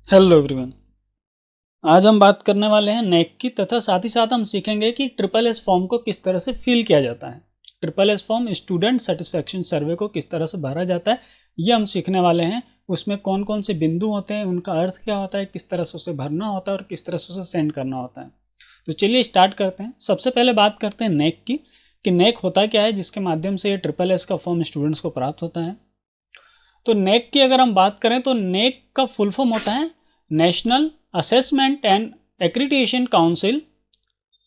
Hello everyone. आज हम बात करने वाले हैं नेक की, तथा साथ ही साथ हम सीखेंगे कि ट्रिपल एस फॉर्म को किस तरह से फिल किया जाता है। Triple S form student satisfaction survey को किस तरह से भरा जाता है, ये हम सीखने वाले हैं। उसमें कौन कौन से बिंदु होते हैं, उनका अर्थ क्या होता है, किस तरह से उसे भरना होता है और किस तरह से उसे सेंड करना होता है। तो चलिए स्टार्ट करते हैं। सबसे पहले बात करते हैं नेक की, कि नेक होता क्या है, जिसके माध्यम से ये ट्रिपल एस का फॉर्म स्टूडेंट्स को प्राप्त होता है। तो नेक की अगर हम बात करें तो नेक का फुल फॉर्म होता है national assessment and accreditation council.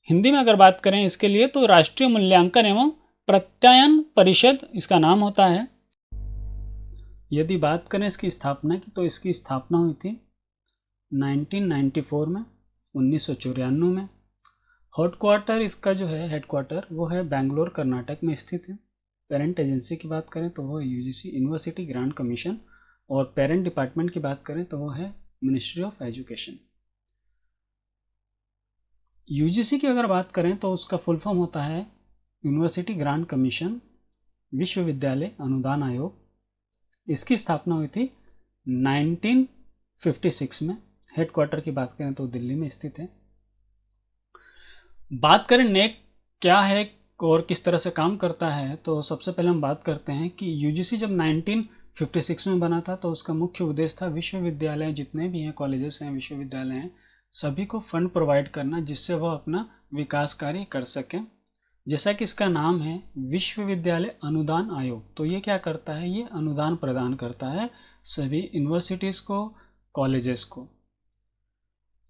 Hindi में अगर बात करें इसके लिए तो राष्ट्रीय मूल्यांकन एवं प्रत्यायन परिषद इसका नाम होता है। यदि बात करें इसकी स्थापना की तो इसकी स्थापना हुई थी 1994 में, 1994 में। हेडक्वार्टर इसका जो है हेडक्वार्टर वो है बेंगलोर कर्नाटक में स्थित है। पेरेंट एजेंसी की बात करें तो वो यूजीसी यूनिवर्सिटी ग्रांट कमीशन, और पेरेंट डिपार्टमेंट की बात करें तो वो है मिनिस्ट्री ऑफ एजुकेशन। यूजीसी की अगर बात करें तो उसका फुल फॉर्म होता है यूनिवर्सिटी ग्रांट कमीशन, विश्वविद्यालय अनुदान आयोग। इसकी स्थापना हुई थी 1956 में। हेडक्वार्टर की बात करें तो दिल्ली में स्थित है। बात करें नेक क्या है और किस तरह से काम करता है, तो सबसे पहले हम बात करते हैं कि यूजीसी जब 1956 में बना था तो उसका मुख्य उद्देश्य था विश्वविद्यालय जितने भी हैं, कॉलेजेस हैं, विश्वविद्यालय हैं, सभी को फंड प्रोवाइड करना जिससे वह अपना विकास कार्य कर सकें। जैसा कि इसका नाम है विश्वविद्यालय अनुदान आयोग, तो ये क्या करता है, ये अनुदान प्रदान करता है सभी यूनिवर्सिटीज़ को, कॉलेजेस को।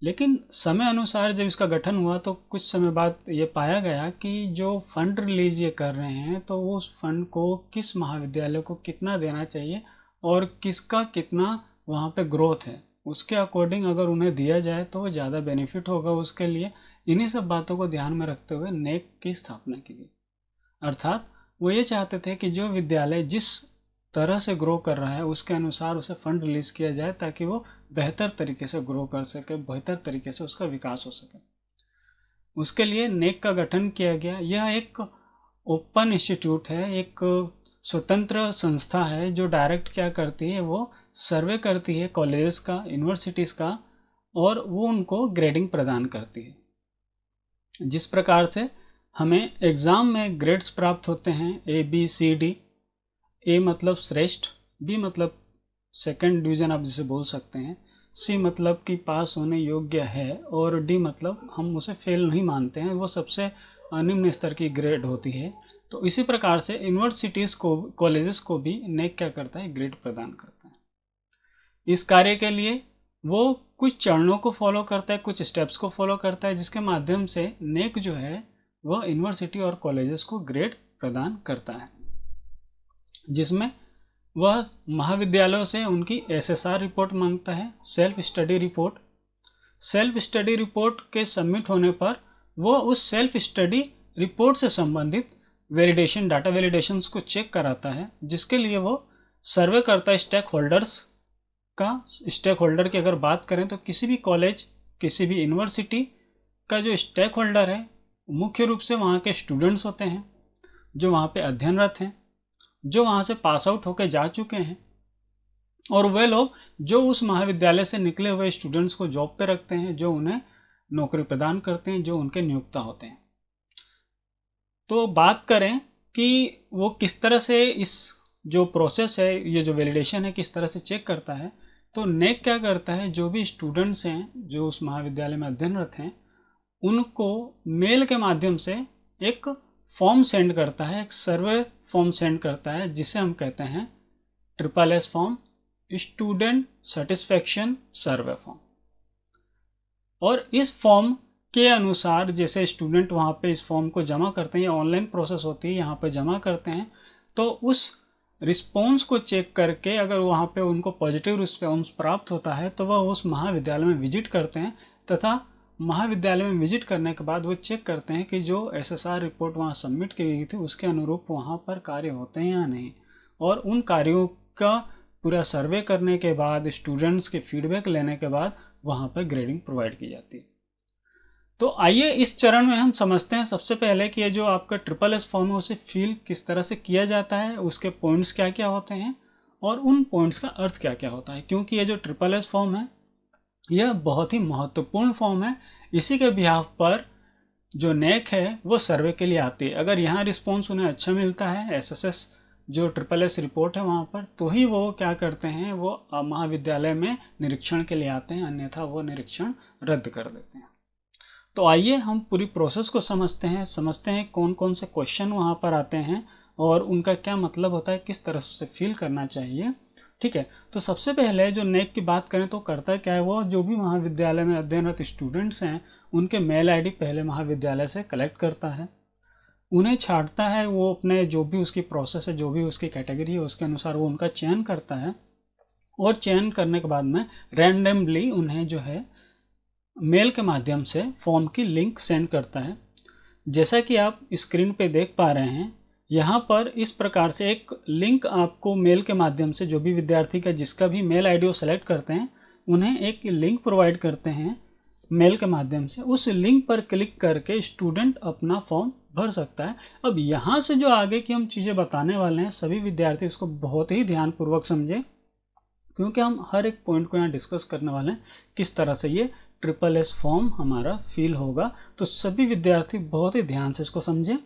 लेकिन समय अनुसार जब इसका गठन हुआ तो कुछ समय बाद ये पाया गया कि जो फंड रिलीज ये कर रहे हैं तो वो उस फंड को किस महाविद्यालय को कितना देना चाहिए और किसका कितना वहाँ पे ग्रोथ है, उसके अकॉर्डिंग अगर उन्हें दिया जाए तो वो ज़्यादा बेनिफिट होगा उसके लिए। इन्हीं सब बातों को ध्यान में रखते हुए नेक की स्थापना की गई। अर्थात वो ये चाहते थे कि जो विद्यालय जिस तरह से ग्रो कर रहा है उसके अनुसार उसे फंड रिलीज किया जाए ताकि वो बेहतर तरीके से ग्रो कर सके, बेहतर तरीके से उसका विकास हो सके। उसके लिए नेक का गठन किया गया। यह एक ओपन इंस्टीट्यूट है, एक स्वतंत्र संस्था है जो डायरेक्ट क्या करती है, वो सर्वे करती है कॉलेजेस का, यूनिवर्सिटीज़ का, और वो उनको ग्रेडिंग प्रदान करती है। जिस प्रकार से हमें एग्ज़ाम में ग्रेड्स प्राप्त होते हैं ABCD। ए मतलब श्रेष्ठ, बी मतलब सेकंड डिवीजन आप जिसे बोल सकते हैं, सी मतलब कि पास होने योग्य है, और डी मतलब हम उसे फेल नहीं मानते हैं, वो सबसे निम्न स्तर की ग्रेड होती है। तो इसी प्रकार से यूनिवर्सिटीज़ को, कॉलेजेस को भी नेक क्या करता है, ग्रेड प्रदान करता है। इस कार्य के लिए वो कुछ चरणों को फॉलो करता है, कुछ स्टेप्स को फॉलो करता है, जिसके माध्यम से नेक जो है वह यूनिवर्सिटी और कॉलेजेस को ग्रेड प्रदान करता है, जिसमें वह महाविद्यालयों से उनकी SSR रिपोर्ट मांगता है, self study report. Self study report के सबमिट होने पर वो उस सेल्फ स्टडी रिपोर्ट से संबंधित वैलिडेशन, डाटा वैलिडेशंस को चेक कराता है, जिसके लिए वो सर्वे करता है स्टेक होल्डर्स का। स्टेक होल्डर की अगर बात करें तो किसी भी कॉलेज, किसी भी यूनिवर्सिटी का जो स्टेक होल्डर है मुख्य रूप से वहाँ के स्टूडेंट्स होते हैं जो वहाँ पे अध्ययनरत हैं, जो वहाँ से पास आउट होकर जा चुके हैं, और वे लोग जो उस महाविद्यालय से निकले हुए स्टूडेंट्स को जॉब पे रखते हैं, जो उन्हें नौकरी प्रदान करते हैं, जो उनके नियोक्ता होते हैं। तो बात करें कि वो किस तरह से इस जो प्रोसेस है, ये जो वैलिडेशन है, किस तरह से चेक करता है, तो नेक क्या करता है, जो भी स्टूडेंट्स हैं जो उस महाविद्यालय में अध्ययनरत हैं उनको मेल के माध्यम से एक फॉर्म सेंड करता है, एक सर्वे फॉर्म सेंड करता है, जिसे हम कहते हैं triple S form, student satisfaction survey form. और इस फॉर्म के अनुसार जैसे स्टूडेंट वहाँ पे इस फॉर्म को जमा करते हैं, या ऑनलाइन प्रोसेस होती है, यहाँ पे जमा करते हैं, तो उस रिस्पॉन्स को चेक करके अगर वहाँ पे उनको पॉजिटिव रिस्पॉन्स प्राप्त होता है तो वह उस महाविद्यालय में विजिट करते हैं, तथा महाविद्यालय में विजिट करने के बाद वो चेक करते हैं कि जो SSR रिपोर्ट वहाँ सबमिट की गई थी उसके अनुरूप वहाँ पर कार्य होते हैं या नहीं। और उन कार्यों का पूरा सर्वे करने के बाद, स्टूडेंट्स के फीडबैक लेने के बाद वहाँ पर ग्रेडिंग प्रोवाइड की जाती है। तो आइए इस चरण में हम समझते हैं सबसे पहले कि ये जो आपका ट्रिपल एस फॉर्म है उसे फिल किस तरह से किया जाता है, उसके पॉइंट्स क्या क्या होते हैं और उन पॉइंट्स का अर्थ क्या क्या होता है। क्योंकि ये जो ट्रिपल एस फॉर्म है यह बहुत ही महत्वपूर्ण फॉर्म है। इसी के बिहाफ पर जो नेक है वो सर्वे के लिए आती है। अगर यहाँ रिस्पॉन्स उन्हें अच्छा मिलता है, एसएसएस जो ट्रिपल एस रिपोर्ट है वहाँ पर, तो ही वो क्या करते हैं, वो महाविद्यालय में निरीक्षण के लिए आते हैं, अन्यथा वो निरीक्षण रद्द कर देते हैं। तो आइए हम पूरी प्रोसेस को समझते हैं कौन कौन से क्वेश्चन वहाँ पर आते हैं और उनका क्या मतलब होता है, किस तरह से फिल करना चाहिए। ठीक है, तो सबसे पहले जो नेक की बात करें तो करता क्या है, वो जो भी महाविद्यालय में अध्ययनरत स्टूडेंट्स हैं उनके मेल आईडी पहले महाविद्यालय से कलेक्ट करता है, उन्हें छांटता है, वो अपने जो भी उसकी प्रोसेस है, जो भी उसकी कैटेगरी है उसके अनुसार वो उनका चयन करता है, और चयन करने के बाद में रैंडमली उन्हें जो है मेल के माध्यम से फॉर्म की लिंक सेंड करता है। जैसा कि आप स्क्रीन पे देख पा रहे हैं, यहाँ पर इस प्रकार से एक लिंक आपको मेल के माध्यम से, जो भी विद्यार्थी का जिसका भी मेल आईडी वो सेलेक्ट करते हैं उन्हें एक लिंक प्रोवाइड करते हैं मेल के माध्यम से। उस लिंक पर क्लिक करके स्टूडेंट अपना फॉर्म भर सकता है। अब यहाँ से जो आगे की हम चीज़ें बताने वाले हैं, सभी विद्यार्थी इसको बहुत ही ध्यानपूर्वक समझें, क्योंकि हम हर एक पॉइंट को यहाँ डिस्कस करने वाले हैं किस तरह से ये ट्रिपल एस फॉर्म हमारा फिल होगा। तो सभी विद्यार्थी बहुत ही ध्यान से इसको समझें।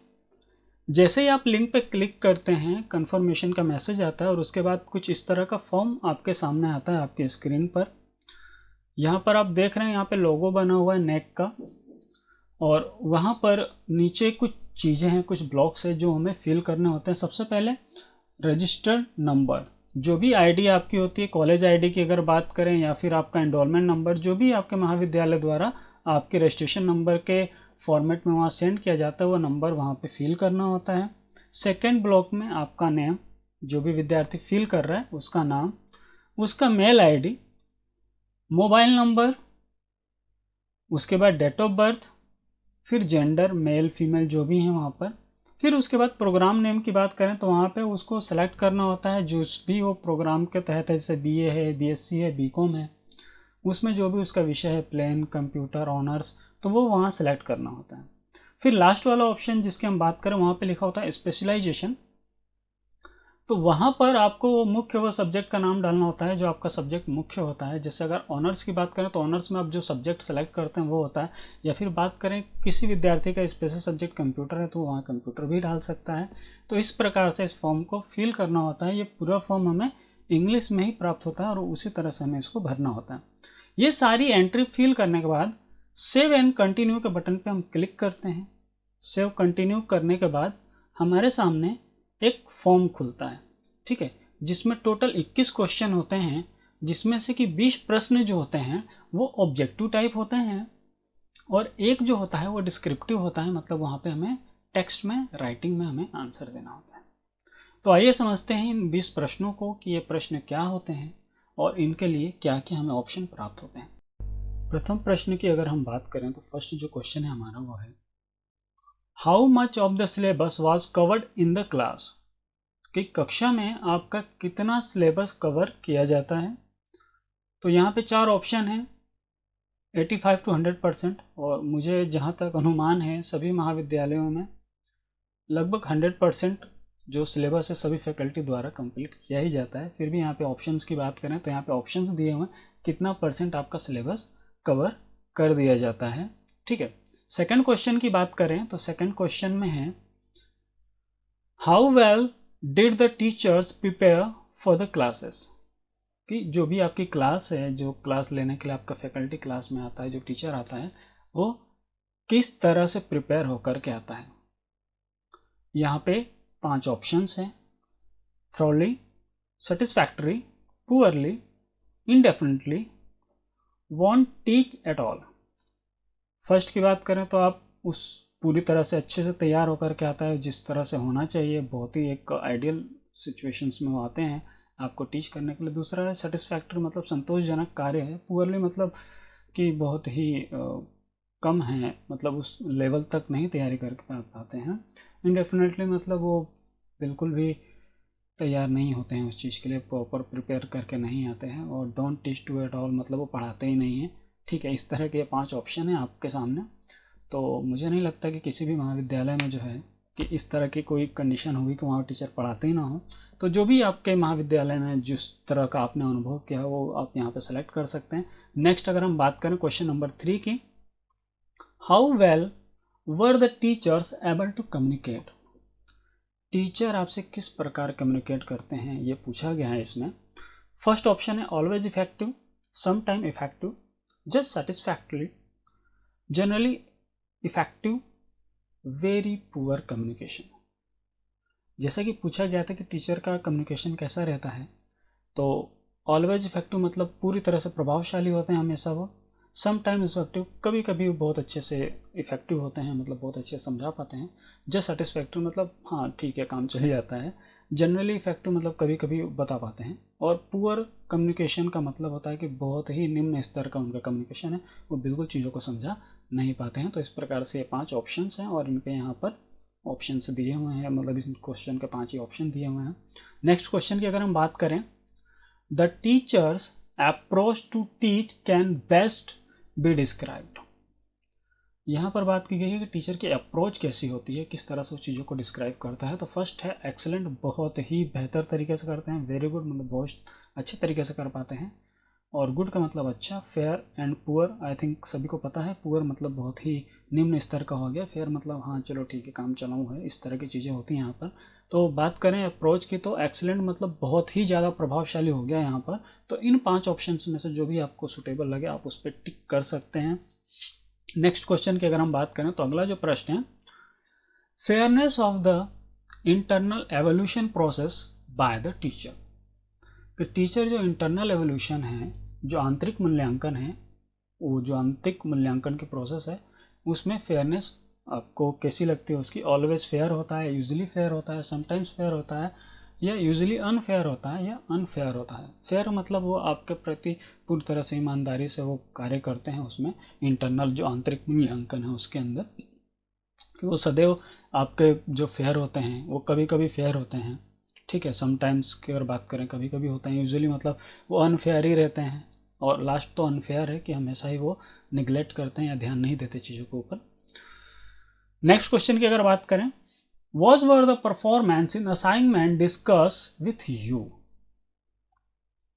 जैसे ही आप लिंक पे क्लिक करते हैं, कंफर्मेशन का मैसेज आता है और उसके बाद कुछ इस तरह का फॉर्म आपके सामने आता है आपके स्क्रीन पर। यहाँ पर आप देख रहे हैं, यहाँ पे लोगो बना हुआ है नेक का, और वहाँ पर नीचे कुछ चीज़ें हैं, कुछ ब्लॉक्स हैं जो हमें फिल करने होते हैं। सबसे पहले रजिस्टर्ड नंबर, जो भी आईडी आपकी होती है, कॉलेज आईडी की अगर बात करें, या फिर आपका एनरोलमेंट नंबर, जो भी आपके महाविद्यालय द्वारा आपके रजिस्ट्रेशन नंबर के फॉर्मेट में वहाँ सेंड किया जाता है, वो नंबर वहाँ पे फिल करना होता है। सेकेंड ब्लॉक में आपका नेम, जो भी विद्यार्थी फिल कर रहा है उसका नाम, उसका मेल आईडी, मोबाइल नंबर, उसके बाद डेट ऑफ बर्थ, फिर जेंडर, मेल फीमेल जो भी हैं वहाँ पर। फिर उसके बाद प्रोग्राम नेम की बात करें तो वहाँ पे उसको सेलेक्ट करना होता है, जो भी वो प्रोग्राम के तहत है, जैसे बीए है, बीएससी है, बीकॉम है, उसमें जो भी उसका विषय है, प्लेन, कंप्यूटर, ऑनर्स, तो वो वहाँ सेलेक्ट करना होता है। फिर लास्ट वाला ऑप्शन जिसकी हम बात करें, वहाँ पे लिखा होता है स्पेशलाइजेशन। तो वहाँ पर आपको वो मुख्य वो सब्जेक्ट का नाम डालना होता है जो आपका सब्जेक्ट मुख्य होता है। जैसे अगर ऑनर्स की बात करें तो ऑनर्स में आप जो सब्जेक्ट सेलेक्ट करते हैं वो होता है, या फिर बात करें किसी विद्यार्थी का स्पेशल सब्जेक्ट कंप्यूटर है तो वहाँ कंप्यूटर भी डाल सकता है। तो इस प्रकार से इस फॉर्म को फिल करना होता है। ये पूरा फॉर्म हमें इंग्लिश में ही प्राप्त होता है और उसी तरह से हमें इसको भरना होता है। ये सारी एंट्री फिल करने के बाद सेव एंड कंटिन्यू के बटन पर हम क्लिक करते हैं। सेव कंटिन्यू करने के बाद हमारे सामने एक फॉर्म खुलता है, ठीक है, जिसमें टोटल 21 क्वेश्चन होते हैं, जिसमें से कि 20 प्रश्न जो होते हैं वो ऑब्जेक्टिव टाइप होते हैं और एक जो होता है वो डिस्क्रिप्टिव होता है, मतलब वहाँ पे हमें टेक्स्ट में, राइटिंग में हमें आंसर देना होता है। तो आइए समझते हैं इन 20 प्रश्नों को कि ये प्रश्न क्या होते हैं और इनके लिए क्या क्या हमें ऑप्शन प्राप्त होते हैं। प्रथम प्रश्न की अगर हम बात करें तो फर्स्ट जो क्वेश्चन है हमारा वो है, how much of the syllabus was covered in the class, कि कक्षा में आपका कितना सिलेबस कवर किया जाता है। तो यहाँ पे 4 ऑप्शन हैं, 85 to 100%, और मुझे जहाँ तक अनुमान है सभी महाविद्यालयों में लगभग 100% जो सिलेबस है सभी फैकल्टी द्वारा कंप्लीट किया ही जाता है। फिर भी यहाँ पे ऑप्शंस की बात करें तो यहाँ पे ऑप्शंस दिए हुए हैं कितना % आपका सिलेबस कवर कर दिया जाता है, ठीक है। सेकंड क्वेश्चन की बात करें तो सेकंड क्वेश्चन में है, how well did the teachers prepare for the classes, कि जो भी आपकी क्लास है, जो क्लास लेने के लिए आपका फैकल्टी क्लास में आता है, जो टीचर आता है वो किस तरह से प्रिपेयर होकर के आता है। यहाँ पे 5 ऑप्शंस हैं, thoroughly, satisfactory, poorly, इंडेफिनिटली, want teach at all. First की बात करें तो आप उस पूरी तरह से अच्छे से तैयार होकर के आता है जिस तरह से होना चाहिए, बहुत ही एक आइडियल सिचुएशंस में वो आते हैं आपको टीच करने के लिए। दूसरा है सेटिस्फैक्टरी, मतलब संतोषजनक कार्य है। पुअरली मतलब कि बहुत ही कम है, मतलब उस लेवल तक नहीं तैयारी करके पाते हैं। इंडेफिनेटली मतलब वो बिल्कुल भी तैयार नहीं होते हैं उस चीज़ के लिए, प्रॉपर प्रिपेयर करके नहीं आते हैं। और don't teach to at all मतलब वो पढ़ाते ही नहीं हैं, ठीक है। इस तरह के 5 ऑप्शन हैं आपके सामने। तो मुझे नहीं लगता कि किसी भी महाविद्यालय में जो है कि इस तरह की कोई कंडीशन होगी कि वहाँ टीचर पढ़ाते ही ना हो, तो जो भी आपके महाविद्यालय में जिस तरह का आपने अनुभव किया वो आप यहाँ पे सेलेक्ट कर सकते हैं। नेक्स्ट अगर हम बात करें क्वेश्चन नंबर 3 की, how well were the teachers able to communicate. Teacher आपसे किस प्रकार कम्युनिकेट करते हैं ये पूछा गया है इसमें। फर्स्ट ऑप्शन है always effective, some time effective, just satisfactory, generally effective, very poor communication. जैसा कि पूछा गया था कि टीचर का कम्युनिकेशन कैसा रहता है, तो ऑलवेज इफेक्टिव मतलब पूरी तरह से प्रभावशाली होते हैं हमेशा वो। सम टाइम इफेक्टिव, कभी कभी बहुत अच्छे से इफेक्टिव होते हैं, मतलब बहुत अच्छे से समझा पाते हैं। जस्ट सेटिस्फैक्टरी मतलब हाँ ठीक है काम चल जाता है। जनरली इफेक्टिव मतलब कभी कभी बता पाते हैं। और पुअर कम्युनिकेशन का मतलब होता है कि बहुत ही निम्न स्तर का उनका कम्युनिकेशन है, वो बिल्कुल चीज़ों को समझा नहीं पाते हैं। तो इस प्रकार से ये 5 ऑप्शंस हैं और इनके यहाँ पर ऑप्शंस दिए हुए हैं, मतलब इस क्वेश्चन के 5 ही ऑप्शन दिए हुए हैं। नेक्स्ट क्वेश्चन की अगर हम बात करें, the teacher's approach to teach can best be described. यहाँ पर बात की गई है कि टीचर की अप्रोच कैसी होती है, किस तरह से उस चीज़ों को डिस्क्राइब करता है। तो फर्स्ट है एक्सेलेंट, बहुत ही बेहतर तरीके से करते हैं। वेरी गुड मतलब बहुत अच्छे तरीके से कर पाते हैं। और गुड का मतलब अच्छा। Fair and poor, I think सभी को पता है, पुअर मतलब बहुत ही निम्न स्तर का हो गया, फेयर मतलब हाँ चलो ठीक है काम चलाऊँ है, इस तरह की चीज़ें होती हैं यहाँ पर। तो बात करें अप्रोच की तो एक्सीलेंट मतलब बहुत ही ज़्यादा प्रभावशाली हो गया यहाँ पर। तो इन 5 ऑप्शन में से जो भी आपको सुटेबल लगे आप उस पर टिक कर सकते हैं। नेक्स्ट क्वेश्चन की अगर हम बात करें तो अगला जो प्रश्न है, fairness of the internal evolution process by the teacher. कि टीचर जो इंटरनल एवोल्यूशन है, जो आंतरिक मूल्यांकन है, वो जो आंतरिक मूल्यांकन की प्रोसेस है उसमें फेयरनेस आपको कैसी लगती है उसकी। ऑलवेज फेयर होता है, यूजुअली फेयर होता है, समटाइम्स फेयर होता है, या यूजुअली अनफेयर होता है, या अनफेयर होता है। फेयर मतलब वो आपके प्रति पूरी तरह से ईमानदारी से वो कार्य करते हैं उसमें, इंटरनल जो आंतरिक मूल्यांकन है उसके अंदर, कि वो सदैव आपके जो फेयर होते हैं वो कभी कभी फेयर होते हैं, ठीक है। समटाइम्स की अगर बात करें कभी कभी होते हैं, यूजुअली मतलब वो अनफेयर ही रहते हैं। और लास्ट तो अनफेयर है कि हमेशा ही वो निगलेक्ट करते हैं या ध्यान नहीं देते चीज़ों के ऊपर। नेक्स्ट क्वेश्चन की अगर बात करें, was were the performance in assignment discuss with you.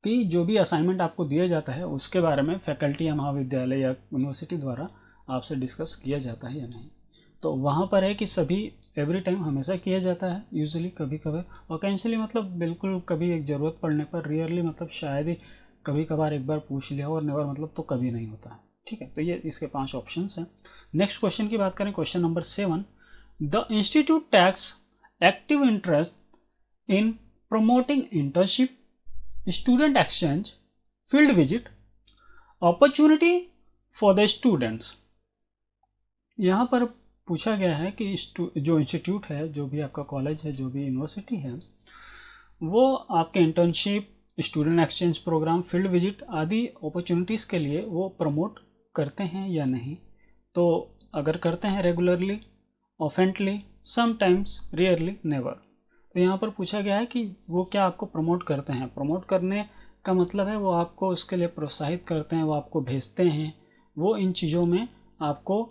कि जो भी असाइनमेंट आपको दिया जाता है उसके बारे में फैकल्टी या महाविद्यालय या यूनिवर्सिटी द्वारा आपसे डिस्कस किया जाता है या नहीं। तो वहाँ पर है कि सभी एवरी टाइम हमेशा किया जाता है, यूजुअली कभी कभार, ऑकेंशली मतलब बिल्कुल कभी एक ज़रूरत पड़ने पर, रियरली मतलब शायद ही कभी कभार एक बार पूछ लिया, और नेवर मतलब तो कभी नहीं होता है, ठीक है। तो ये इसके 5 ऑप्शंस हैं। नेक्स्ट क्वेश्चन की बात करें, question number 7, the institute takes active interest in promoting internship, student exchange, field visit, opportunity for the students। यहाँ पर पूछा गया है कि जो इंस्टीट्यूट है, जो भी आपका कॉलेज है, जो भी यूनिवर्सिटी है, वो आपके internship, student exchange programme, field visit आदि अपॉर्चुनिटीज़ के लिए वो प्रमोट करते हैं या नहीं। तो अगर करते हैं रेगुलरली, ऑफेंटली, समटाइम्स, रियरली, नेवर। तो यहाँ पर पूछा गया है कि वो क्या आपको प्रमोट करते हैं। प्रमोट करने का मतलब है वो आपको उसके लिए प्रोत्साहित करते हैं, वो आपको भेजते हैं, वो इन चीज़ों में आपको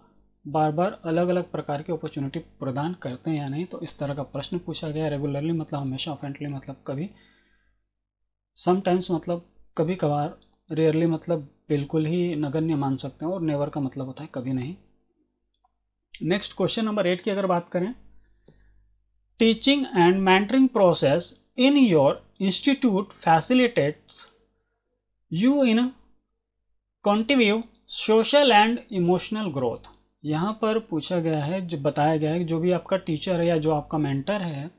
बार बार अलग अलग प्रकार की अपॉर्चुनिटी प्रदान करते हैं या नहीं। तो इस तरह का प्रश्न पूछा गया है। रेगुलरली मतलब हमेशा, ऑफेंटली मतलब कभी, समटाइम्स मतलब कभी कभार, रेयरली मतलब बिल्कुल ही नगण्य मान सकते हैं, और नेवर का मतलब होता है कभी नहीं। नेक्स्ट क्वेश्चन नंबर 8 की अगर बात करें, teaching and mentoring process in your institute facilitates you in continue social and emotional growth. यहाँ पर पूछा गया है, जो बताया गया है कि जो भी आपका टीचर है या जो आपका मेंटर है,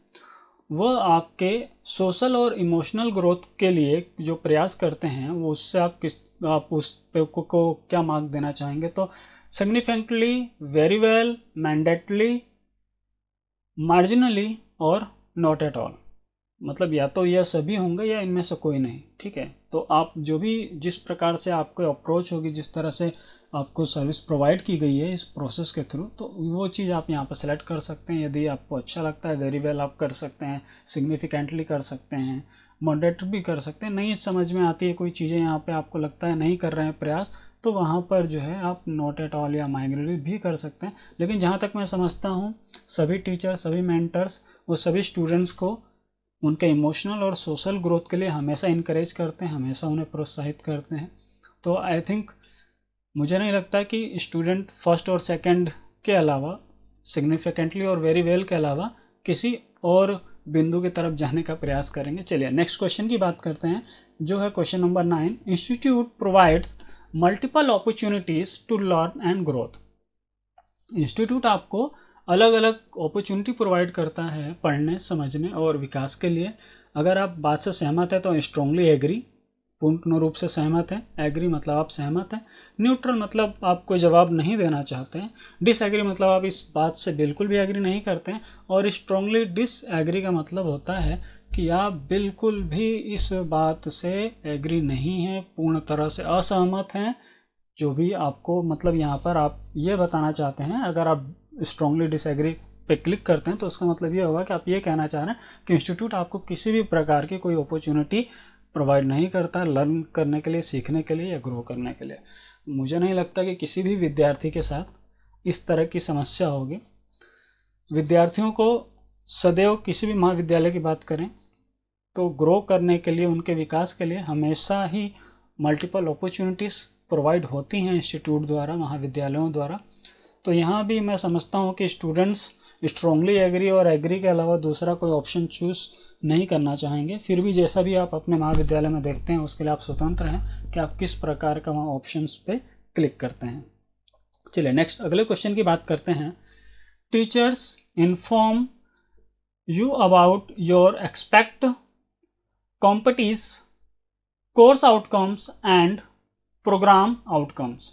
वह आपके सोशल और इमोशनल ग्रोथ के लिए जो प्रयास करते हैं वो उससे आप उस पे को क्या मार्क देना चाहेंगे। तो सिग्निफिकेंटली, वेरी वेल, मैंडेटली, मार्जिनली और नॉट एट ऑल। मतलब या तो यह सभी होंगे या इनमें से कोई नहीं, ठीक है। तो आप जो भी जिस प्रकार से आपको अप्रोच होगी, जिस तरह से आपको सर्विस प्रोवाइड की गई है इस प्रोसेस के थ्रू, तो वो चीज़ आप यहाँ पर सेलेक्ट कर सकते हैं। यदि आपको अच्छा लगता है, वेरी वेल आप कर सकते हैं, सिग्निफिकेंटली कर सकते हैं, मॉडरेट भी कर सकते हैं। नहीं समझ में आती है कोई चीज़ें, यहाँ पे आपको लगता है नहीं कर रहे हैं प्रयास, तो वहाँ पर जो है आप नॉट एट ऑल या माइग्रेट भी कर सकते हैं। लेकिन जहाँ तक मैं समझता हूँ सभी टीचर, सभी मेंटर्स वो सभी स्टूडेंट्स को उनके इमोशनल और सोशल ग्रोथ के लिए हमेशा इनकरेज करते हैं, हमेशा उन्हें प्रोत्साहित करते हैं। तो आई थिंक मुझे नहीं लगता कि स्टूडेंट फर्स्ट और सेकंड के अलावा, सिग्निफिकेंटली और वेरी वेल के अलावा किसी और बिंदु की तरफ जाने का प्रयास करेंगे। चलिए नेक्स्ट क्वेश्चन की बात करते हैं, जो है question number 9। Institute provides multiple opportunities to learn and growth. इंस्टीट्यूट आपको अलग अलग अपॉर्चुनिटी प्रोवाइड करता है पढ़ने, समझने और विकास के लिए। अगर आप बात से सहमत है तो स्ट्रांगली एग्री, पूर्ण रूप से सहमत है। एग्री मतलब आप सहमत हैं। न्यूट्रल मतलब आप कोई जवाब नहीं देना चाहते हैं। डिसएग्री मतलब आप इस बात से बिल्कुल भी एग्री नहीं करते हैं। और स्ट्रांगली डिसएग्री का मतलब होता है कि आप बिल्कुल भी इस बात से एग्री नहीं हैं, पूर्ण तरह से असहमत हैं। जो भी आपको मतलब यहाँ पर आप ये बताना चाहते हैं, अगर आप स्ट्रांगली डिसएग्री पे क्लिक करते हैं तो उसका मतलब ये होगा कि आप ये कहना चाह रहे हैं कि इंस्टीट्यूट आपको किसी भी प्रकार की कोई अपॉर्चुनिटी प्रोवाइड नहीं करता लर्न करने के लिए, सीखने के लिए या ग्रो करने के लिए। मुझे नहीं लगता कि किसी भी विद्यार्थी के साथ इस तरह की समस्या होगी। विद्यार्थियों को सदैव, किसी भी महाविद्यालय की बात करें तो ग्रो करने के लिए, उनके विकास के लिए हमेशा ही मल्टीपल अपॉर्चुनिटीज़ प्रोवाइड होती हैं इंस्टीट्यूट द्वारा, महाविद्यालयों द्वारा। तो यहाँ भी मैं समझता हूँ कि स्टूडेंट्स स्ट्रांगली एग्री और एग्री के अलावा दूसरा कोई ऑप्शन चूज़ नहीं करना चाहेंगे। फिर भी जैसा भी आप अपने महाविद्यालय में देखते हैं उसके लिए आप स्वतंत्र हैं कि आप किस प्रकार का वहाँ ऑप्शंस पे क्लिक करते हैं। चलिए नेक्स्ट अगले क्वेश्चन की बात करते हैं। Teachers inform you about your expect competencies course outcomes and programme outcomes.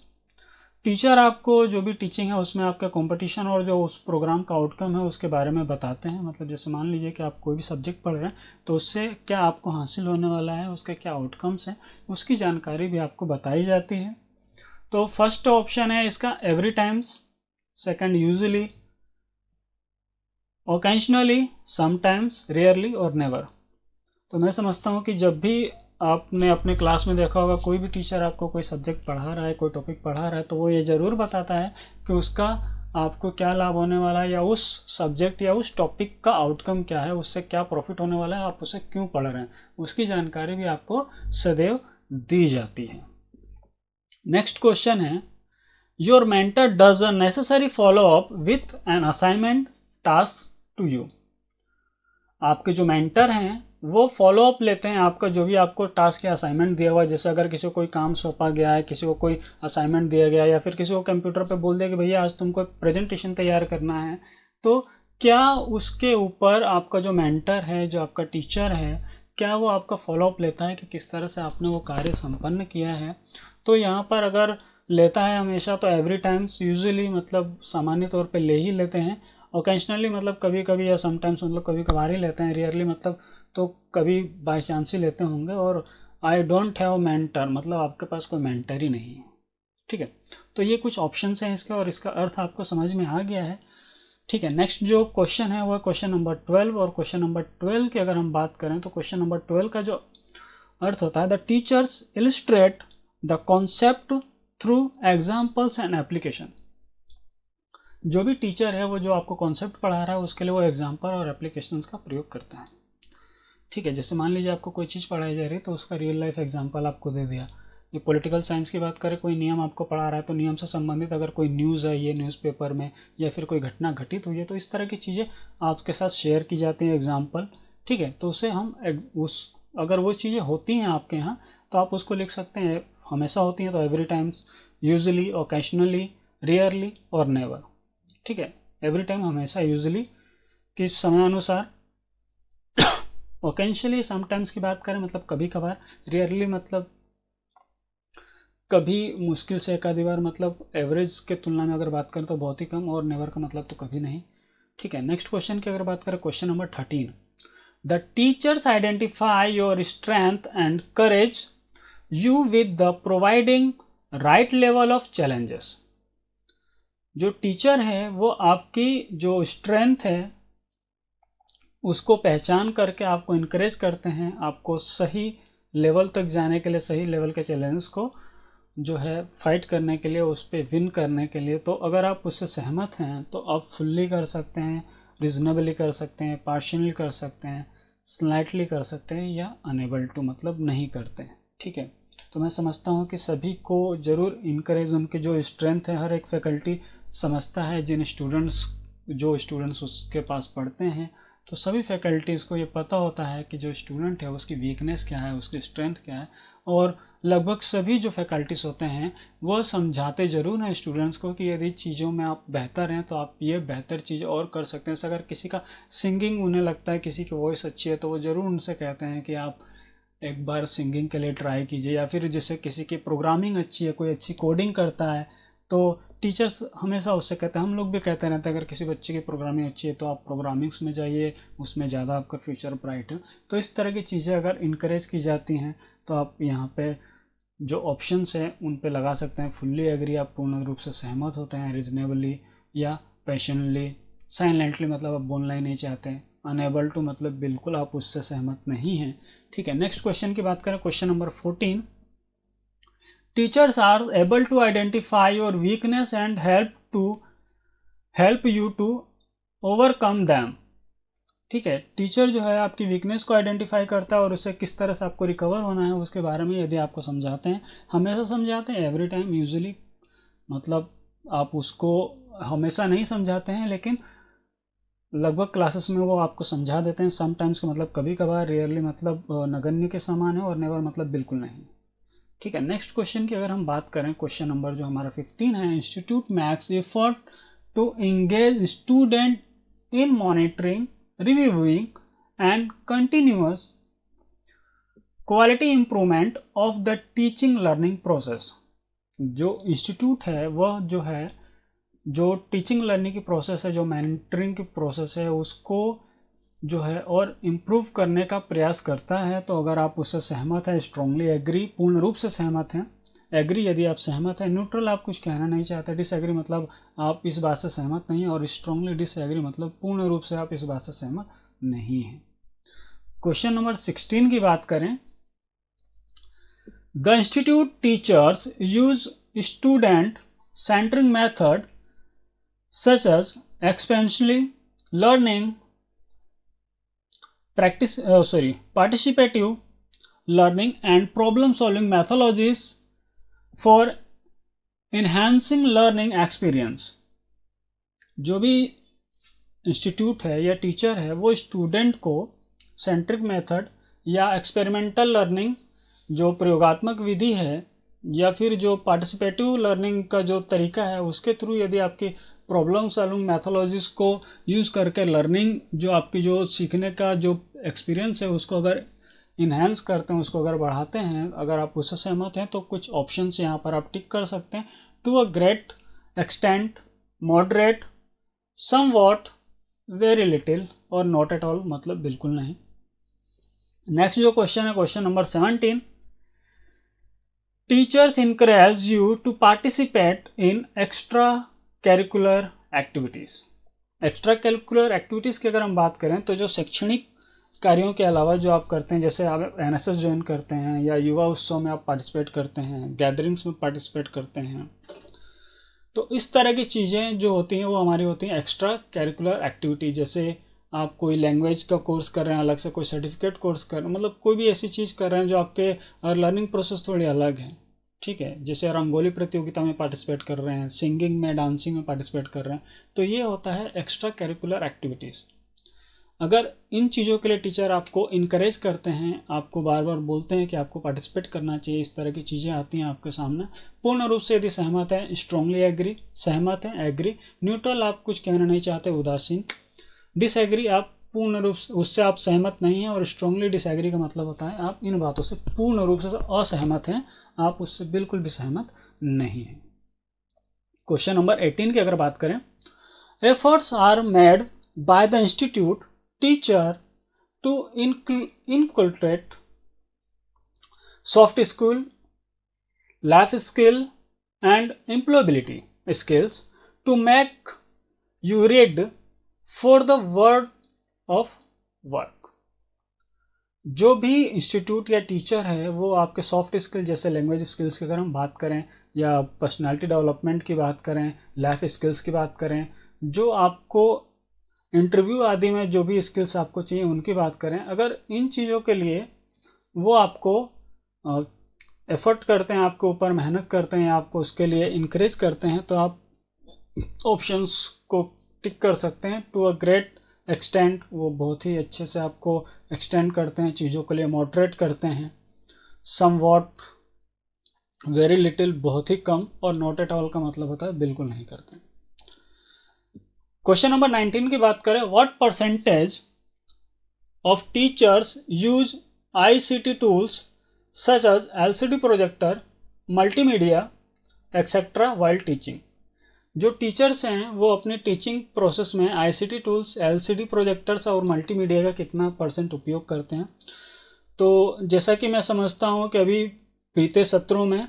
Teacher आपको जो भी टीचिंग है उसमें आपका कंपटीशन और जो उस प्रोग्राम का आउटकम है उसके बारे में बताते हैं। मतलब जैसे मान लीजिए कि आप कोई भी सब्जेक्ट पढ़ रहे हैं तो उससे क्या आपको हासिल होने वाला है, उसके क्या आउटकम्स हैं, उसकी जानकारी भी आपको बताई जाती है। तो फर्स्ट ऑप्शन है इसका every times, second usually, occasionally, sometimes, rarely और नेवर। तो मैं समझता हूँ कि जब भी आपने अपने क्लास में देखा होगा कोई भी टीचर आपको कोई सब्जेक्ट पढ़ा रहा है, कोई टॉपिक पढ़ा रहा है, तो वो ये ज़रूर बताता है कि उसका आपको क्या लाभ होने वाला है, या उस सब्जेक्ट या उस टॉपिक का आउटकम क्या है, उससे क्या प्रॉफिट होने वाला है, आप उसे क्यों पढ़ रहे हैं, उसकी जानकारी भी आपको सदैव दी जाती है। नेक्स्ट क्वेश्चन है, your mentor does a necessary follow up with an assignment task to you. आपके जो मेंटर हैं वो फॉलो अप लेते हैं आपका जो भी आपको टास्क या असाइनमेंट दिया हुआ है। जैसे अगर किसी को कोई काम सौंपा गया है, किसी को कोई असाइनमेंट दिया गया है, या फिर किसी को कंप्यूटर पे बोल दिया कि भैया आज तुमको प्रेजेंटेशन तैयार करना है, तो क्या उसके ऊपर आपका जो मेंटर है, जो आपका टीचर है, क्या वो आपका फॉलो अप लेता है कि किस तरह से आपने वो कार्य संपन्न किया है। तो यहाँ पर अगर लेता है हमेशा तो एवरी टाइम्स, यूजुअली मतलब सामान्य तौर पर ले ही लेते हैं, ओकेजनली मतलब कभी कभी, या समटाइम्स मतलब कभी कभार ही लेते हैं, रियरली मतलब तो कभी बाई चांस ही लेते होंगे, और आई डोंट हैव मेंटर मतलब आपके पास कोई मेंटर ही नहीं है। ठीक है, तो ये कुछ ऑप्शंस हैं इसके और इसका अर्थ आपको समझ में आ गया है। ठीक है, नेक्स्ट जो क्वेश्चन है वो है क्वेश्चन नंबर 12। और क्वेश्चन नंबर 12 की अगर हम बात करें तो क्वेश्चन नंबर 12 का जो अर्थ होता है, the teachers illustrate the concept through examples and application. जो भी टीचर है वो जो आपको कॉन्सेप्ट पढ़ा रहा है उसके लिए वो एग्जाम्पल और एप्लीकेशंस का प्रयोग करता है। ठीक है, जैसे मान लीजिए आपको कोई चीज़ पढ़ाई जा रही है तो उसका रियल लाइफ एग्जांपल आपको दे दिया। ये पॉलिटिकल साइंस की बात करें, कोई नियम आपको पढ़ा रहा है तो नियम से संबंधित अगर कोई न्यूज़ है ये न्यूज़पेपर में, या फिर कोई घटना घटित हुई है, तो इस तरह की चीज़ें आपके साथ शेयर की जाती हैं एग्जाम्पल। ठीक है, तो उसे हम अगर वो चीज़ें होती हैं आपके यहाँ तो आप उसको लिख सकते हैं। हमेशा होती हैं तो every times, usually, occasionally, rarely और नेवर। ठीक है, एवरी टाइम हमेशा, यूजुअली किस समय अनुसार, ओकेजनली समटाइम्स की बात करें मतलब कभी कभार, रेयरली मतलब कभी मुश्किल से एक आधी बार, मतलब एवरेज के तुलना में अगर बात करें तो बहुत ही कम, और नेवर का मतलब तो कभी नहीं। ठीक है, नेक्स्ट क्वेश्चन की अगर बात करें, question number 13, the teachers identify your strength and courage you with the providing right level of challenges. जो टीचर है वो आपकी जो स्ट्रेंथ है उसको पहचान करके आपको इनकरेज करते हैं, आपको सही लेवल तक जाने के लिए, सही लेवल के चैलेंजेस को जो है फाइट करने के लिए, उस पर विन करने के लिए, तो अगर आप उससे सहमत हैं तो आप फुल्ली कर सकते हैं, रीजनेबली कर सकते हैं, पार्शियली कर सकते हैं, स्लाइटली कर सकते हैं, या अनेबल टू मतलब नहीं करते हैं। ठीक है, तो मैं समझता हूँ कि सभी को ज़रूर इनकरेज, उनके जो स्ट्रेंथ है हर एक फैकल्टी समझता है, जो स्टूडेंट्स उसके पास पढ़ते हैं, तो सभी फैकल्टीज़ को ये पता होता है कि जो स्टूडेंट है उसकी वीकनेस क्या है, उसकी स्ट्रेंथ क्या है, और लगभग सभी जो फैकल्टीज होते हैं वो समझाते ज़रूर हैं स्टूडेंट्स को कि यदि चीज़ों में आप बेहतर हैं तो आप ये बेहतर चीज़ और कर सकते हैं। जैसे अगर किसी का सिंगिंग उन्हें लगता है, किसी की वॉइस अच्छी है, तो वो ज़रूर उनसे कहते हैं कि आप एक बार सिंगिंग के लिए ट्राई कीजिए। या फिर जैसे किसी की प्रोग्रामिंग अच्छी है, कोई अच्छी कोडिंग करता है, तो टीचर्स हमेशा उससे कहते हैं, हम लोग भी कहते रहते हैं, अगर किसी बच्चे की प्रोग्रामिंग अच्छी है तो आप प्रोग्रामिंग्स में जाइए, उसमें ज़्यादा आपका फ्यूचर ब्राइट है। तो इस तरह की चीज़ें अगर इनकरेज की जाती हैं तो आप यहाँ पे जो ऑप्शंस हैं उन पे लगा सकते हैं। फुल्ली एग्री आप पूर्ण रूप से सहमत होते हैं, रीजनेबली या पैशनली, साइलेंटली मतलब आप बोलना ही नहीं चाहते, अनेबल टू मतलब बिल्कुल आप उससे सहमत नहीं हैं। ठीक है, नेक्स्ट क्वेश्चन की बात करें, question number 14। Teachers are able to identify your weakness and help you to overcome them. ठीक है, टीचर जो है आपकी वीकनेस को आइडेंटिफाई करता है और उससे किस तरह से आपको रिकवर होना है उसके बारे में यदि आपको समझाते हैं, हमेशा समझाते हैं, एवरी टाइम यूजुअली मतलब आप उसको हमेशा नहीं समझाते हैं, लेकिन लगभग क्लासेस में वो आपको समझा देते हैं। समटाइम्स का मतलब कभी कभार, रेयरली मतलब नगण्य के समान है, और नेवर मतलब बिल्कुल नहीं। ठीक है, नेक्स्ट क्वेश्चन की अगर हम बात करें, क्वेश्चन नंबर जो हमारा 15 है, institute makes effort to engage student in monitoring, reviewing and continuous quality improvement of the teaching learning process. जो इंस्टीट्यूट है वह जो है, जो टीचिंग लर्निंग की प्रोसेस है, जो मैनिटरिंग की प्रोसेस है, उसको जो है और इम्प्रूव करने का प्रयास करता है। तो अगर आप उससे सहमत हैं, स्ट्रांगली एग्री पूर्ण रूप से सहमत हैं, एग्री यदि आप सहमत हैं, न्यूट्रल आप कुछ कहना नहीं चाहते, डिसएग्री मतलब आप इस बात से सहमत नहीं, और स्ट्रांगली डिसएग्री मतलब पूर्ण रूप से आप इस बात से सहमत नहीं हैं। क्वेश्चन नंबर 16 की बात करें, the institute teachers use student centering method such as exponentially learning, participative learning and problem solving methodologies for enhancing learning experience। जो भी इंस्टीट्यूट है या टीचर है वो स्टूडेंट को सेंट्रिक मेथड या एक्सपेरिमेंटल लर्निंग जो प्रयोगात्मक विधि है, या फिर जो पार्टिसिपेटिव लर्निंग का जो तरीका है उसके थ्रू यदि आपकी प्रॉब्लम सॉल्विंग मैथोलॉजीज को यूज़ करके लर्निंग, जो आपकी जो सीखने का जो एक्सपीरियंस है उसको अगर इन्हेंस करते हैं, उसको अगर बढ़ाते हैं, अगर आप उससे सहमत हैं तो कुछ ऑप्शंस यहाँ पर आप टिक कर सकते हैं। To a great extent, moderate, somewhat, very little, और नॉट एट ऑल मतलब बिल्कुल नहीं। नेक्स्ट जो क्वेश्चन है, क्वेश्चन नंबर 17, टीचर्स encourage you to participate in extra curricular activities। Extra curricular activities की अगर हम बात करें तो जो शैक्षणिक कार्यों के अलावा जो आप करते हैं, जैसे आप एनएसएस ज्वाइन करते हैं, या युवा उत्सव में आप पार्टिसिपेट करते हैं, गैदरिंग्स में पार्टिसिपेट करते हैं, तो इस तरह की चीज़ें जो होती हैं वो हमारी होती हैं एक्स्ट्रा कैरिकुलर एक्टिविटी। जैसे आप कोई लैंग्वेज का कोर्स कर रहे हैं अलग से, कोई सर्टिफिकेट कोर्स कर रहे हैं, मतलब कोई भी ऐसी चीज़ कर रहे हैं जो आपके लर्निंग प्रोसेस थोड़ी अलग है। ठीक है, जैसे रंगोली प्रतियोगिता में पार्टिसिपेट कर रहे हैं, सिंगिंग में, डांसिंग में पार्टिसिपेट कर रहे हैं, तो ये होता है एक्स्ट्रा कैरिकुलर एक्टिविटीज़। अगर इन चीज़ों के लिए टीचर आपको इनकरेज करते हैं, आपको बार बार बोलते हैं कि आपको पार्टिसिपेट करना चाहिए, इस तरह की चीज़ें आती हैं आपके सामने, पूर्ण रूप से यदि सहमत है, स्ट्रांगली एग्री, सहमत है एग्री, न्यूट्रल आप कुछ कहना नहीं चाहते, उदासीन, डिसएग्री आप पूर्ण रूप से उससे आप सहमत नहीं हैं, और स्ट्रांगली डिसएग्री का मतलब होता है आप इन बातों से पूर्ण रूप से असहमत हैं, आप उससे बिल्कुल भी सहमत नहीं हैं। क्वेश्चन नंबर 18 की अगर बात करें, efforts are made by the institute teacher to inculcate soft skill, life skill and employability skills to make you ready for the world of work। जो भी इंस्टीट्यूट या टीचर है वो आपके सॉफ्ट स्किल जैसे लैंग्वेज स्किल्स की अगर हम बात करें या पर्सनालिटी डेवलपमेंट की बात करें, लाइफ स्किल्स की बात करें, जो आपको इंटरव्यू आदि में जो भी स्किल्स आपको चाहिए उनकी बात करें, अगर इन चीज़ों के लिए वो आपको एफर्ट करते हैं, आपके ऊपर मेहनत करते हैं, आपको उसके लिए इनक्रेज करते हैं, तो आप ऑप्शंस को टिक कर सकते हैं टू अ ग्रेट एक्सटेंट। वो बहुत ही अच्छे से आपको एक्सटेंड करते हैं, चीज़ों के लिए मॉडरेट करते हैं। सम वॉट, वेरी लिटिल बहुत ही कम, और नॉट एट ऑल का मतलब होता है बिल्कुल नहीं करते। क्वेश्चन नंबर 19 की बात करें, what percentage of teachers use ICT tools such as LCD projector, multimedia etcetera while teaching. जो टीचर्स हैं वो अपने टीचिंग प्रोसेस में ICT टूल्स, LCD प्रोजेक्टर्स और मल्टीमीडिया का कितना % उपयोग करते हैं। तो जैसा कि मैं समझता हूँ कि अभी बीते सत्रों में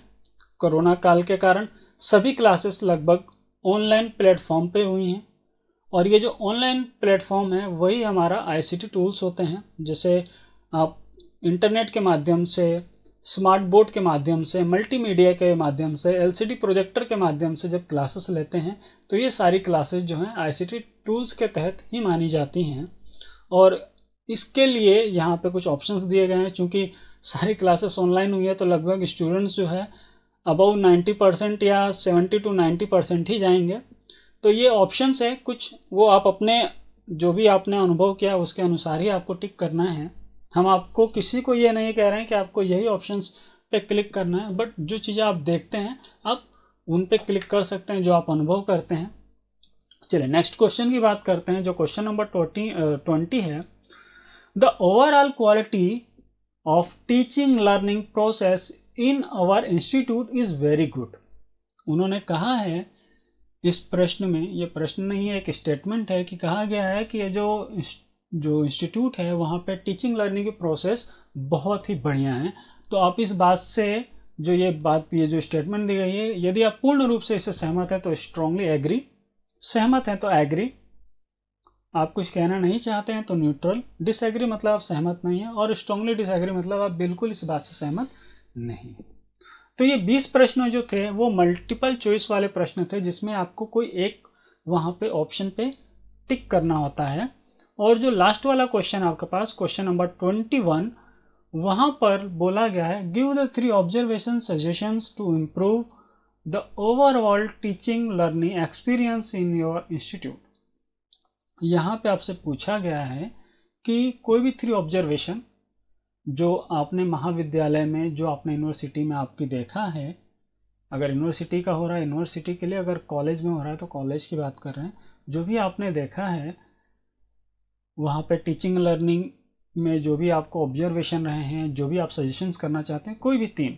कोरोना काल के कारण सभी क्लासेस लगभग ऑनलाइन प्लेटफॉर्म पे हुई हैं, और ये जो ऑनलाइन प्लेटफॉर्म है वही हमारा ICT टूल्स होते हैं। जैसे आप इंटरनेट के माध्यम से, स्मार्ट बोर्ड के माध्यम से, मल्टीमीडिया के माध्यम से, LCD प्रोजेक्टर के माध्यम से जब क्लासेस लेते हैं तो ये सारी क्लासेस जो हैं ICT टूल्स के तहत ही मानी जाती हैं। और इसके लिए यहाँ पे कुछ ऑप्शंस दिए गए हैं। चूँकि सारी क्लासेस ऑनलाइन हुई है तो लगभग स्टूडेंट्स जो है अबाउ 90% या 70 to 90% ही जाएंगे। तो ये ऑप्शंस है कुछ, वो आप अपने जो भी आपने अनुभव किया उसके अनुसार ही आपको टिक करना है। हम आपको किसी को ये नहीं कह रहे हैं कि आपको यही ऑप्शंस पे क्लिक करना है, बट जो चीज़ें आप देखते हैं आप उन पे क्लिक कर सकते हैं जो आप अनुभव करते हैं। चलिए नेक्स्ट क्वेश्चन की बात करते हैं, जो क्वेश्चन नंबर 20 है। The overall quality of teaching learning process in our institute is very good. उन्होंने कहा है इस प्रश्न में, ये प्रश्न नहीं है एक स्टेटमेंट है, कि कहा गया है कि ये जो इंस्टीट्यूट है वहाँ पे टीचिंग लर्निंग की प्रोसेस बहुत ही बढ़िया है। तो आप इस बात से ये जो स्टेटमेंट दी गई है, यदि आप पूर्ण रूप से इससे सहमत हैं तो स्ट्रांगली एग्री, सहमत हैं तो एग्री, आप कुछ कहना नहीं चाहते हैं तो न्यूट्रल, डिसएग्री मतलब आप सहमत नहीं है, और स्ट्रांगली डिसएग्री मतलब आप बिल्कुल इस बात से सहमत नहीं। तो ये 20 प्रश्न जो थे वो मल्टीपल चॉइस वाले प्रश्न थे, जिसमें आपको कोई एक वहाँ पे ऑप्शन पे टिक करना होता है। और जो लास्ट वाला क्वेश्चन आपके पास, क्वेश्चन नंबर 21, वहाँ पर बोला गया है, give the 3 observation suggestions to improve the overall teaching learning experience in your institute. यहाँ पे आपसे पूछा गया है कि कोई भी 3 ऑब्जर्वेशन जो आपने महाविद्यालय में, जो आपने यूनिवर्सिटी में आपकी देखा है, अगर यूनिवर्सिटी का हो रहा है यूनिवर्सिटी के लिए, अगर कॉलेज में हो रहा है तो कॉलेज की बात कर रहे हैं, जो भी आपने देखा है वहाँ पे टीचिंग लर्निंग में जो भी आपको ऑब्जर्वेशन रहे हैं, जो भी आप सजेशंस करना चाहते हैं, कोई भी 3,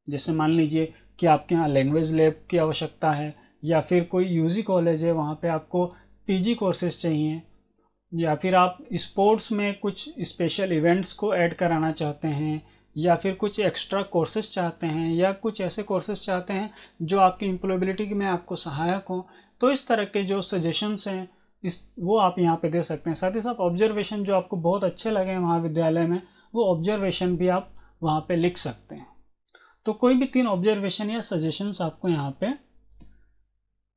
जैसे मान लीजिए कि आपके यहाँ लैंग्वेज लैब की आवश्यकता है, या फिर कोई UG कॉलेज है वहाँ पे आपको PG कोर्सेज चाहिए, या फिर आप स्पोर्ट्स में कुछ स्पेशल इवेंट्स को ऐड कराना चाहते हैं, या फिर कुछ एक्स्ट्रा कोर्सेज चाहते हैं, या कुछ ऐसे कोर्सेज चाहते हैं जो आपकी एम्प्लॉयबिलिटी में आपको सहायक हो, तो इस तरह के जो सजेशंस हैं वो आप यहाँ पे दे सकते हैं। साथ ही साथ ऑब्जर्वेशन जो आपको बहुत अच्छे लगे महाविद्यालय में, वो ऑब्जर्वेशन भी आप वहाँ पे लिख सकते हैं। तो कोई भी 3 ऑब्जर्वेशन या सजेशंस आपको यहाँ पे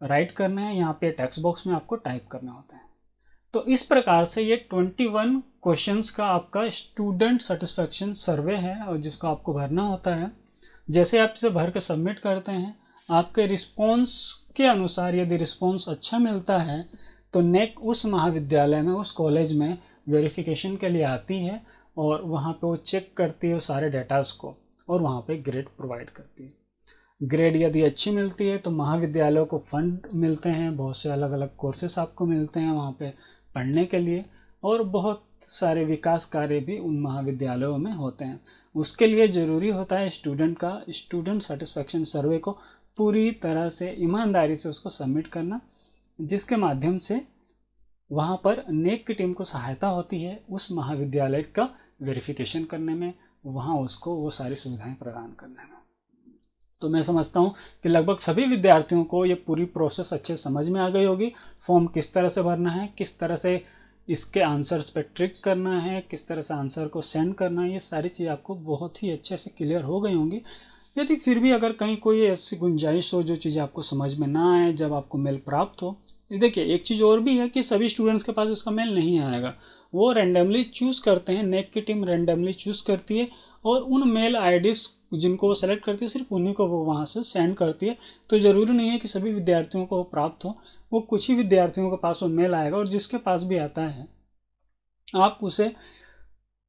राइट करना है, यहाँ पे टेक्स्ट बॉक्स में आपको टाइप करना होता है। तो इस प्रकार से ये 21 क्वेश्चंस का आपका स्टूडेंट सेटिस्फेक्शन सर्वे है, और जिसको आपको भरना होता है। जैसे आप इसे भर के सबमिट करते हैं, आपके रिस्पॉन्स के अनुसार यदि रिस्पॉन्स अच्छा मिलता है तो नेक उस महाविद्यालय में, उस कॉलेज में वेरिफिकेशन के लिए आती है, और वहाँ पे वो चेक करती है सारे डेटास को, और वहाँ पे ग्रेड प्रोवाइड करती है। ग्रेड यदि अच्छी मिलती है तो महाविद्यालयों को फंड मिलते हैं, बहुत से अलग अलग कोर्सेस आपको मिलते हैं वहाँ पे पढ़ने के लिए, और बहुत सारे विकास कार्य भी उन महाविद्यालयों में होते हैं। उसके लिए ज़रूरी होता है स्टूडेंट सेटिस्फेक्शन सर्वे को पूरी तरह से ईमानदारी से उसको सबमिट करना, जिसके माध्यम से वहाँ पर नेक की टीम को सहायता होती है उस महाविद्यालय का वेरिफिकेशन करने में, वहाँ उसको वो सारी सुविधाएं प्रदान करने में। तो मैं समझता हूँ कि लगभग सभी विद्यार्थियों को ये पूरी प्रोसेस अच्छे समझ में आ गई होगी। फॉर्म किस तरह से भरना है, किस तरह से इसके आंसर्स पे ट्रिक करना है, किस तरह से आंसर को सेंड करना है, ये सारी चीज़ आपको बहुत ही अच्छे से क्लियर हो गई होंगी। यदि फिर भी अगर कहीं कोई ऐसी गुंजाइश हो जो चीज़ें आपको समझ में ना आए जब आपको मेल प्राप्त हो, देखिए एक चीज़ और भी है कि सभी स्टूडेंट्स के पास उसका मेल नहीं आएगा। वो रैंडमली चूज़ करते हैं, नेक की टीम रैंडमली चूज़ करती है और उन मेल आईडीज जिनको वो सेलेक्ट करती है सिर्फ उन्हीं को वो वहाँ से सेंड करती है। तो ज़रूरी नहीं है कि सभी विद्यार्थियों को प्राप्त हो, वो कुछ ही विद्यार्थियों के पास वो मेल आएगा और जिसके पास भी आता है आप उसे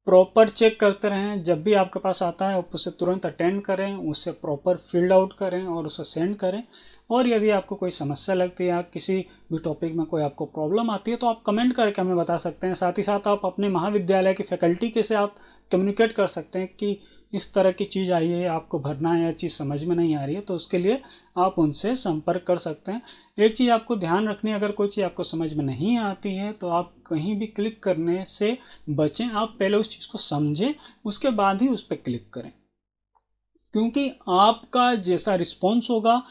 प्रॉपर चेक करते रहें। जब भी आपके पास आता है आप उसे तुरंत अटेंड करें, उसे प्रॉपर फील्ड आउट करें और उसे सेंड करें। और यदि आपको कोई समस्या लगती है या किसी भी टॉपिक में कोई आपको प्रॉब्लम आती है तो आप कमेंट करके हमें बता सकते हैं। साथ ही साथ आप अपने महाविद्यालय की फैकल्टी के से आप कम्युनिकेट कर सकते हैं कि इस तरह की चीज़ आई है, आपको भरना है या चीज़ समझ में नहीं आ रही है, तो उसके लिए आप उनसे संपर्क कर सकते हैं। एक चीज़ आपको ध्यान रखनी है, अगर कोई चीज़ आपको समझ में नहीं आती है तो आप कहीं भी क्लिक करने से बचें। आप पहले उस चीज़ को समझें, उसके बाद ही उस पर क्लिक करें, क्योंकि आपका जैसा रिस्पॉन्स होगा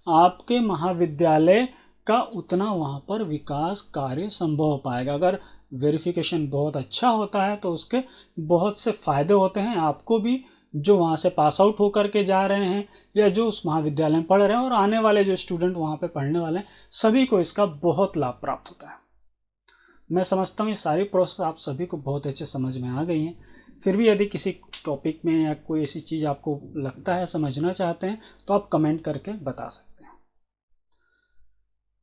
आपके महाविद्यालय का उतना वहाँ पर विकास कार्य संभव हो पाएगा। अगर वेरिफिकेशन बहुत अच्छा होता है तो उसके बहुत से फायदे होते हैं आपको भी, जो वहाँ से पास आउट होकर के जा रहे हैं या जो उस महाविद्यालय में पढ़ रहे हैं, और आने वाले जो स्टूडेंट वहाँ पे पढ़ने वाले हैं, सभी को इसका बहुत लाभ प्राप्त होता है। मैं समझता हूँ ये सारी प्रोसेस आप सभी को बहुत अच्छे समझ में आ गई हैं। फिर भी यदि किसी टॉपिक में या कोई ऐसी चीज़ आपको लगता है समझना चाहते हैं तो आप कमेंट करके बता सकते हैं।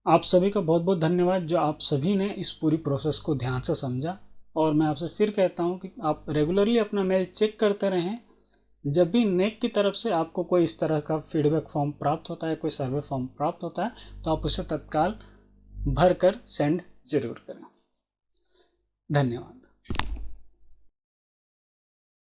आप सभी का बहुत बहुत धन्यवाद जो आप सभी ने इस पूरी प्रोसेस को ध्यान से समझा। और मैं आपसे फिर कहता हूँ कि आप रेगुलरली अपना मेल चेक करते रहें। जब भी नेक की तरफ से आपको कोई इस तरह का फीडबैक फॉर्म प्राप्त होता है, कोई सर्वे फॉर्म प्राप्त होता है, तो आप उसे तत्काल भर कर सेंड जरूर करें। धन्यवाद।